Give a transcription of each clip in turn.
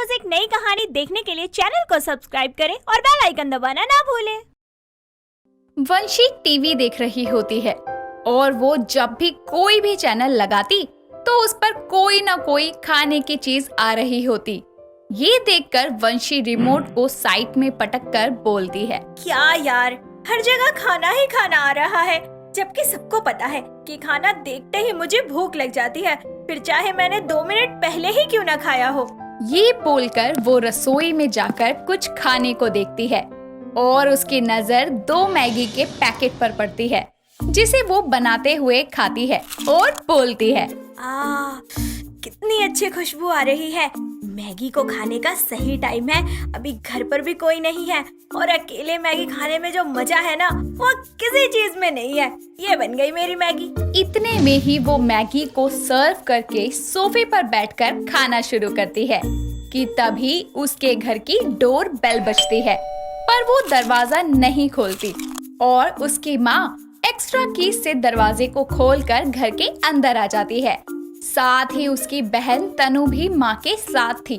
रोज एक नई कहानी देखने के लिए चैनल को सब्सक्राइब करें और बेल आइकन दबाना ना भूलें। वंशी टीवी देख रही होती है और वो जब भी कोई भी चैनल लगाती तो उस पर कोई ना कोई खाने की चीज आ रही होती। ये देखकर वंशी रिमोट को साइड में पटक कर बोलती है, क्या यार, हर जगह खाना ही खाना आ रहा है, जबकि सबको पता है कि खाना देखते ही मुझे भूख लग जाती है, फिर चाहे मैंने 2 मिनट पहले ही क्यों ना खाया हो। ये बोलकर वो रसोई में जाकर कुछ खाने को देखती है और उसकी नजर 2 मैगी के पैकेट पर पड़ती है, जिसे वो बनाते हुए खाती है और बोलती है, कितनी अच्छी खुशबू आ रही है। मैगी को खाने का सही टाइम है। अभी घर पर भी कोई नहीं है और अकेले मैगी खाने में जो मजा है ना, वो किसी चीज में नहीं है। ये बन गई मेरी मैगी। इतने में ही वो मैगी को सर्व करके सोफे पर बैठकर खाना शुरू करती है कि तभी उसके घर की डोर बेल बजती है, पर वो दरवाजा नहीं खोलती और उसकी माँ एक्स्ट्रा की से दरवाजे को खोलकर घर के अंदर आ जाती है। साथ ही उसकी बहन तनु भी माँ के साथ थी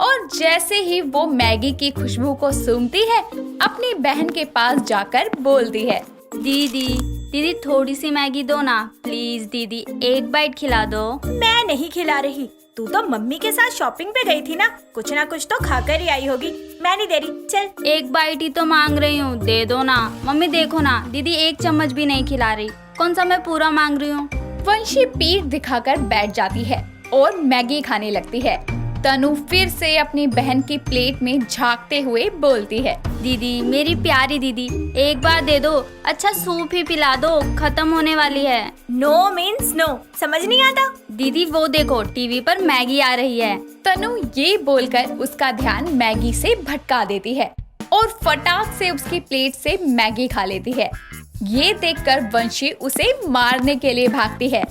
और जैसे ही वो मैगी की खुशबू को सूंघती है, अपनी बहन के पास जाकर बोलती है, दीदी थोड़ी सी मैगी दो ना प्लीज। दीदी एक बाइट खिला दो। मैं नहीं खिला रही, तू तो मम्मी के साथ शॉपिंग पे गई थी ना, कुछ ना कुछ तो खाकर ही आई होगी। मैं नहीं दे रही, चल। एक बाइट ही तो मांग रही हूँ, दे दो ना। मम्मी देखो ना, दीदी एक चम्मच भी नहीं खिला रही, कौन सा मैं पूरा मांग रही हूँ। वंशी पीठ दिखाकर बैठ जाती है और मैगी खाने लगती है। तनु फिर से अपनी बहन की प्लेट में झांकते हुए बोलती है, दीदी मेरी प्यारी दीदी, एक बार दे दो, अच्छा सूप ही पिला दो, खत्म होने वाली है। नो मीन्स नो, समझ नहीं आता। दीदी वो देखो टीवी पर मैगी आ रही है। तनु ये बोलकर उसका ध्यान मैगी से भटका देती है और फटाक से उसकी प्लेट से मैगी खा लेती है। ये देखकर वंशी उसे मारने के लिए भागती है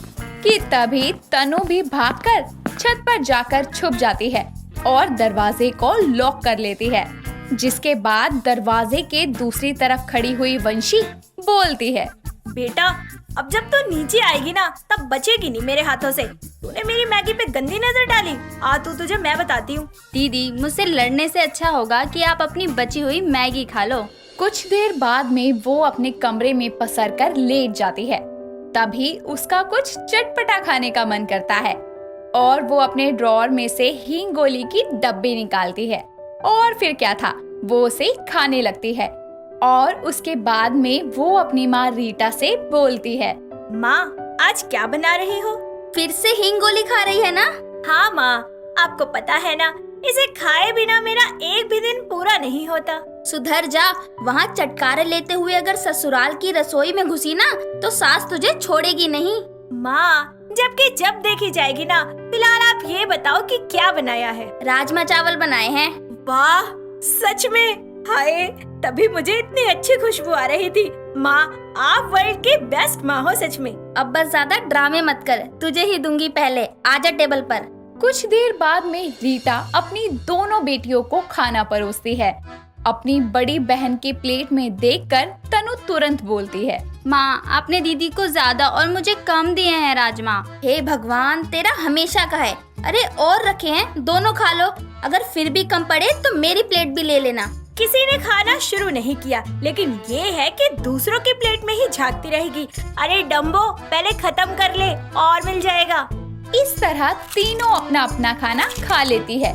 कि तभी तनु भी भागकर छत पर जाकर छुप जाती है और दरवाजे को लॉक कर लेती है। जिसके बाद दरवाजे के दूसरी तरफ खड़ी हुई वंशी बोलती है, बेटा अब जब तू नीचे आएगी ना, तब बचेगी नहीं मेरे हाथों से। तूने मेरी मैगी पे गंदी नजर डाली, तुझे मैं बताती हूँ। दीदी मुझसे लड़ने से अच्छा होगा कि आप अपनी बची हुई मैगी खा लो। कुछ देर बाद में वो अपने कमरे में पसरकर लेट जाती है। तभी उसका कुछ चटपटा खाने का मन करता है और वो अपने ड्रॉअर में से हींग गोली की डब्बी निकालती है और फिर क्या था, वो उसे खाने लगती है। और उसके बाद में वो अपनी माँ रीटा से बोलती है, माँ आज क्या बना रही हो? फिर से हींग गोली खा रही है ना? हाँ माँ, आपको पता है ना, इसे खाए बिना मेरा एक भी दिन पूरा नहीं होता। सुधर जा, वहाँ चटकारे लेते हुए अगर ससुराल की रसोई में घुसी ना, तो सास तुझे छोड़ेगी नहीं। माँ जबकि जब देखी जाएगी ना, फिलहाल आप ये बताओ कि क्या बनाया है? राजमा चावल बनाए हैं। वाह सच में, हाय तभी मुझे इतनी अच्छी खुशबू आ रही थी। माँ आप वर्ल्ड की बेस्ट माँ हो सच में। अब बस ज्यादा ड्रामे मत कर, तुझे ही दूंगी पहले, आजा टेबल पर। कुछ देर बाद में रीटा अपनी दोनों बेटियों को खाना परोसती है। अपनी बड़ी बहन की प्लेट में देखकर तनु तुरंत बोलती है, माँ आपने दीदी को ज्यादा और मुझे कम दिए हैं राजमा। हे भगवान, तेरा हमेशा का है। अरे और रखे हैं, दोनों खा लो। अगर फिर भी कम पड़े तो मेरी प्लेट भी ले लेना। किसी ने खाना शुरू नहीं किया, लेकिन ये है कि दूसरों की प्लेट में ही झांकती रहेगी। अरे डम्बो, पहले खत्म कर ले और मिल जाएगा। इस तरह तीनों अपना अपना खाना खा लेती है।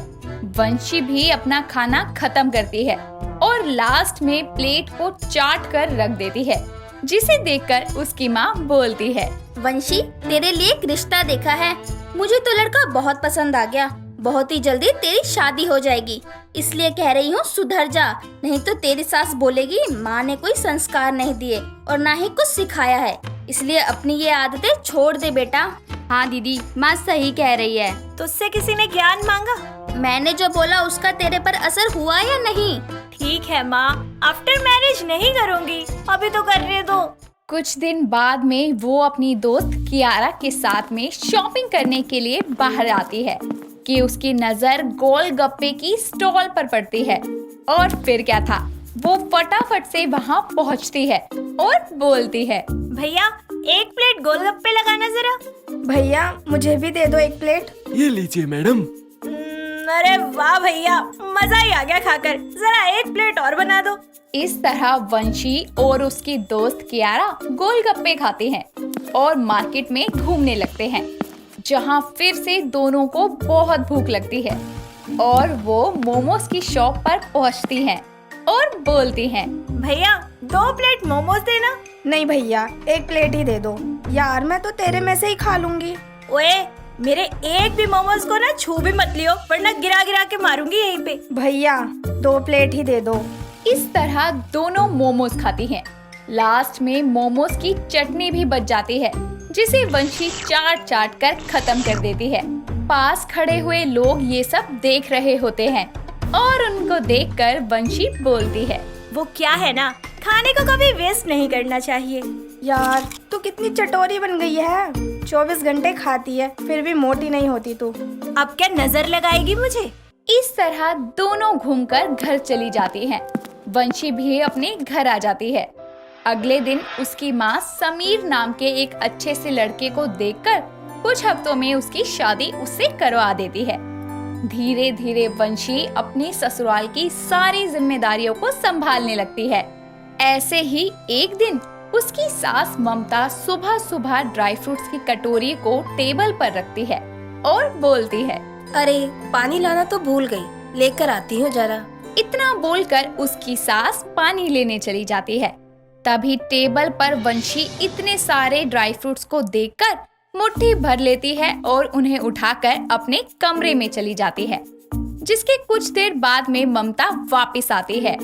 वंशी भी अपना खाना खत्म करती है और लास्ट में प्लेट को चाट कर रख देती है, जिसे देखकर उसकी माँ बोलती है, वंशी तेरे लिए एक रिश्ता देखा है, मुझे तो लड़का बहुत पसंद आ गया। बहुत ही जल्दी तेरी शादी हो जाएगी, इसलिए कह रही हूँ सुधर जा, नहीं तो तेरी सास बोलेगी माँ ने कोई संस्कार नहीं दिए और ना ही कुछ सिखाया है, इसलिए अपनी ये आदतें छोड़ दे बेटा। हाँ दीदी, माँ सही कह रही है। तुझसे किसी ने ज्ञान मांगा? मैंने जो बोला उसका तेरे पर असर हुआ या नहीं? ठीक है माँ, आफ्टर मैरिज नहीं करूँगी, अभी तो करने दो। कुछ दिन बाद में वो अपनी दोस्त कियारा के साथ में शॉपिंग करने के लिए बाहर आती है कि उसकी नजर गोलगप्पे की स्टॉल पर पड़ती है और फिर क्या था, वो फटाफट से वहाँ पहुँचती है और बोलती है, भैया एक प्लेट गोलगप्पे लगाना जरा। भैया मुझे भी दे दो एक प्लेट। ये लीजिए मैडम। अरे वाह भैया, मजा ही आ गया खाकर। जरा एक प्लेट और बना दो। इस तरह वंशी और उसकी दोस्त कियारा गोलगप्पे खाते हैं और मार्केट में घूमने लगते हैं, जहां फिर से दोनों को बहुत भूख लगती है और वो मोमोज की शॉप पर पहुंचती हैं और बोलती हैं, भैया 2 प्लेट मोमोज देना। नहीं भैया, एक प्लेट ही दे दो यार, मैं तो तेरे में से ही खा लूंगी। ओए, मेरे एक भी मोमोज को ना छू भी मत लियो, वरना गिरा गिरा के मारूंगी यहीं पे। भैया 2 प्लेट ही दे दो। इस तरह दोनों मोमोज खाती हैं। लास्ट में मोमोज की चटनी भी बच जाती है, जिसे वंशी चाट चाट कर खत्म कर देती है। पास खड़े हुए लोग ये सब देख रहे होते हैं और उनको देखकर वंशी बोलती है, वो क्या है ना, खाने को कभी वेस्ट नहीं करना चाहिए। यार तू कितनी चटोरी बन गई है, 24 घंटे खाती है फिर भी मोटी नहीं होती तू। अब क्या नजर लगाएगी मुझे? इस तरह दोनों घूमकर घर चली जाती हैं। वंशी भी अपने घर आ जाती है। अगले दिन उसकी माँ समीर नाम के एक अच्छे से लड़के को देखकर कुछ हफ्तों में उसकी शादी उससे करवा देती है। धीरे धीरे वंशी अपनी ससुराल की सारी जिम्मेदारियों को संभालने लगती है। ऐसे ही एक दिन उसकी सास ममता सुबह सुबह ड्राई फ्रूट्स की कटोरी को टेबल पर रखती है और बोलती है, अरे पानी लाना तो भूल गई, लेकर आती हूँ जरा। इतना बोलकर उसकी सास पानी लेने चली जाती है। तभी टेबल पर वंशी इतने सारे ड्राई फ्रूट्स को देखकर मुट्ठी भर लेती है और उन्हें उठाकर अपने कमरे में चली जाती है। जिसके कुछ देर बाद में ममता वापस आती है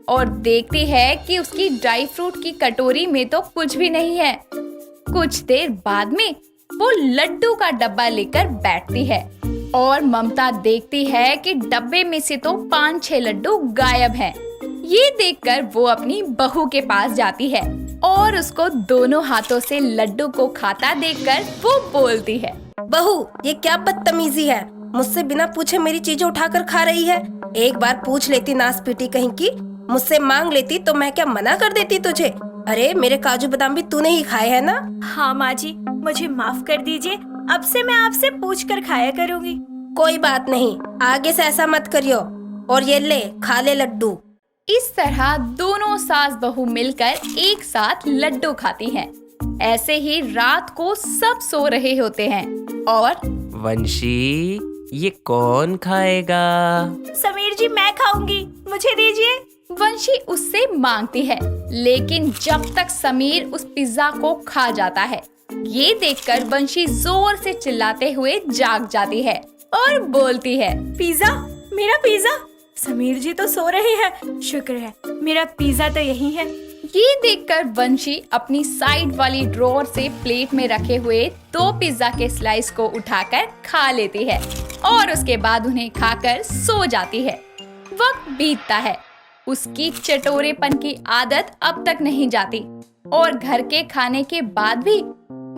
और देखती है कि उसकी ड्राई फ्रूट की कटोरी में तो कुछ भी नहीं है। कुछ देर बाद में वो लड्डू का डब्बा लेकर बैठती है और ममता देखती है कि डब्बे में से तो 5-6 लड्डू गायब हैं। ये देखकर वो अपनी बहू के पास जाती है और उसको दोनों हाथों से लड्डू को खाता देखकर वो बोलती है, बहू ये क्या बदतमीजी है, मुझसे बिना पूछे मेरी चीजें उठाकर खा रही है। एक बार पूछ लेती नास पीटी कहीं की, मुझसे मांग लेती तो मैं क्या मना कर देती तुझे। अरे मेरे काजू बादाम भी तूने ही खाए है ना। हाँ माँ जी, मुझे माफ कर दीजिए, अब से मैं आपसे पूछ कर खाया करूँगी। कोई बात नहीं, आगे से ऐसा मत करियो। और ये ले खा ले लड्डू। इस तरह दोनों सास बहू मिलकर एक साथ लड्डू खाती हैं। ऐसे ही रात को सब सो रहे होते हैं और वंशी ये कौन खाएगा? समीर जी मैं खाऊंगी, मुझे दीजिए। वंशी उससे मांगती है, लेकिन जब तक समीर उस पिज्जा को खा जाता है, ये देखकर वंशी जोर से चिल्लाते हुए जाग जाती है और बोलती है, पिज्जा, मेरा पिज्जा। समीर जी तो सो रहे हैं, शुक्र है मेरा पिज्जा तो यही है। ये देखकर वंशी अपनी साइड वाली ड्रॉअर से प्लेट में रखे हुए 2 पिज्जा के स्लाइस को उठाकर खा लेती है और उसके बाद उन्हें खाकर सो जाती है। वक्त बीतता है, उसकी चटोरेपन की आदत अब तक नहीं जाती और घर के खाने के बाद भी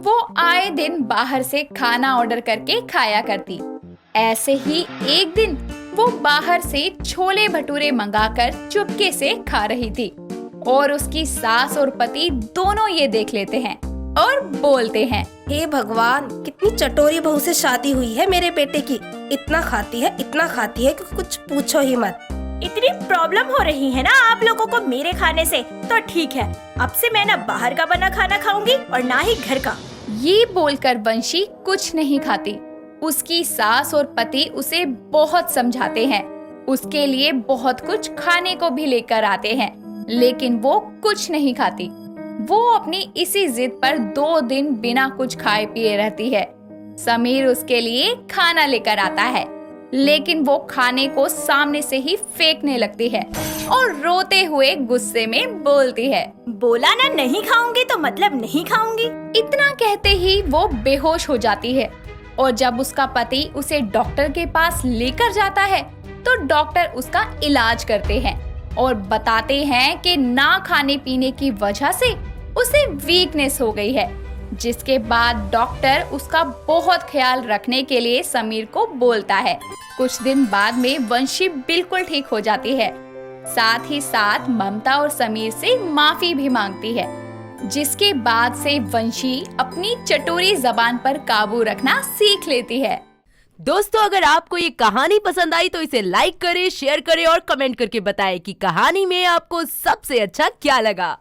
वो आए दिन बाहर से खाना ऑर्डर करके खाया करती। ऐसे ही एक दिन वो बाहर से छोले भटूरे मंगाकर चुपके से खा रही थी और उसकी सास और पति दोनों ये देख लेते हैं और बोलते हैं, हे भगवान, कितनी चटोरी बहू से शादी हुई है मेरे बेटे की। इतना खाती है कि कुछ पूछो ही मत। इतनी प्रॉब्लम हो रही है ना आप लोगों को मेरे खाने से, तो ठीक है, अब से मैं ना बाहर का बना खाना खाऊंगी और ना ही घर का। ये बोलकर वंशी कुछ नहीं खाती। उसकी सास और पति उसे बहुत समझाते हैं, उसके लिए बहुत कुछ खाने को भी लेकर आते हैं, लेकिन वो कुछ नहीं खाती। वो अपनी इसी जिद पर 2 दिन बिना कुछ खाए पिए रहती है। समीर उसके लिए खाना लेकर आता है, लेकिन वो खाने को सामने से ही फेंकने लगती है और रोते हुए गुस्से में बोलती है, बोला ना नहीं खाऊंगी तो मतलब नहीं खाऊंगी। इतना कहते ही वो बेहोश हो जाती है और जब उसका पति उसे डॉक्टर के पास लेकर जाता है तो डॉक्टर उसका इलाज करते हैं और बताते हैं कि ना खाने पीने की वजह से उसे वीकनेस हो गई है। जिसके बाद डॉक्टर उसका बहुत ख्याल रखने के लिए समीर को बोलता है। कुछ दिन बाद में वंशी बिल्कुल ठीक हो जाती है। साथ ही साथ ममता और समीर से माफी भी मांगती है, जिसके बाद से वंशी अपनी चटोरी जबान पर काबू रखना सीख लेती है। दोस्तों, अगर आपको ये कहानी पसंद आई तो इसे लाइक करें, शेयर करें और कमेंट करके बताएं कि कहानी में आपको सबसे अच्छा क्या लगा।